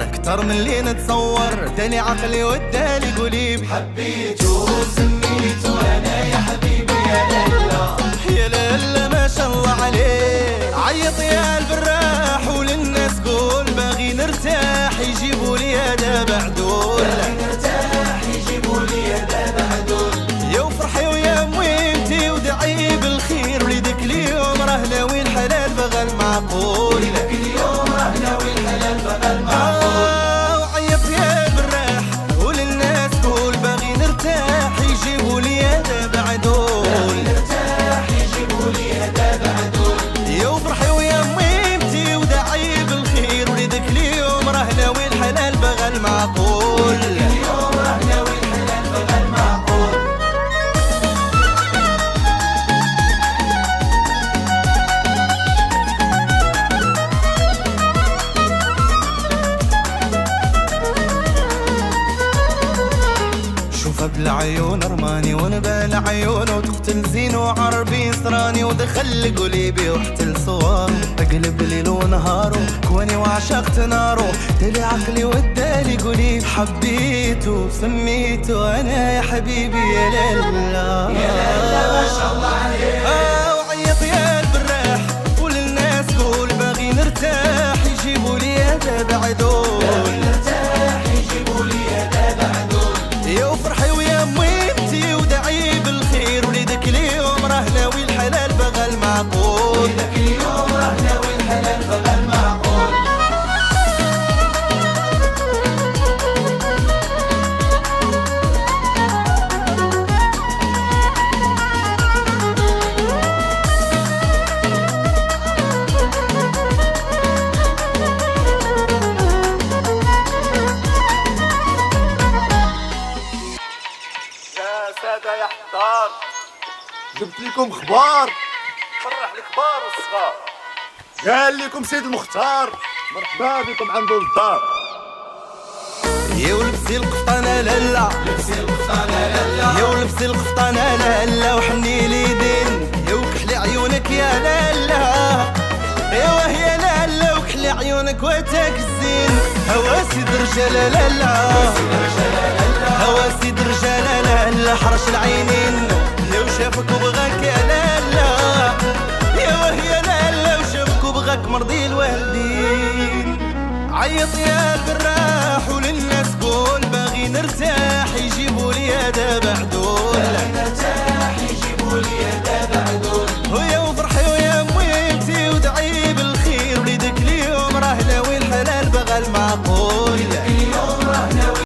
اكتر من اللي نتصور. دالي عقلي ودالي قليب، حبيته وسميته انا يا حبيبي يا لالا يا لالا ما شاء الله عليه. عيط يا البراح وللناس قول باغي نرتاح يجيبوا لي هذا بعدول، باغي نرتاح يجيبوا لي هذا بعدول. يا وفرحي ويا مويمتي ودعي بالخير، وليدك اليوم راه ناوي الحلال بغى المعقول، وليدك اليوم راه ناوي الحلال بغى المعقول. وعيط يا البراح وللناس قول باغي نرتاح يجيبوا لي هذا بعدول، باغي نرتاح يجيبوا لي هذا بعدول. يا وفرحي ويا مويمتي ودعي بالخير، وليدك اليوم راه ناوي الحلال بغى المعقول، اليوم راه ناوي الحلال بغى المعقول. شوفها بالعيون رماني ونبال عيونه، وتقتل زين وعربي صراني، ودخل قلبي وحتى لصوار. اقلب ليل ونهارو كواني وعشقت نارو، دالي عقلي ودالي قليب، حبيته وسميته انا يا حبيبي يا لالا يا لالا ما شاء الله عليك. وعيط يا البراح وللناس قول باغي نرتاح يجيبوا لي هذا بعدول، باغي نرتاح يجيبوا لي هذا بعدول. يا وفرحي ويا مويمتي ودعي بالخير، وليدك اليوم راه ناوي الحلال بغى المعقول، وليدك اليوم راه ناوي الحلال بغى المعقول. يا سادة يا حضار، جبت لكم خبار فرح الكبار والصغار. قال لكم سيد المختار مرحبا بكم عنده الدار. يا ولبسي القفطانه لالا، لبسي القفطانه لالا، يا ولبسي القفطانه لالا، وحني لي دين يا وكحلي عيونك يا لالا، يا وهي لالا وكحلي عيونك واتاك الزين. هواسي درجاله لالا، هواسي درجاله لالا، حرش العينين يا وشافك وبغاك يا لالا، يا وهي لالا وشافك وبغاك مرضي الوالدين. عيط يا البراح وللناس قول باغي نرتاح يجيبوا لي هذا بعدول، باغي نرتاح يجيبوا لي هذا بعدول. ويا وفرحي ويا مويمتي ودعي بالخير، وليدك اليوم راه ناوي الحلال بغى المعقول.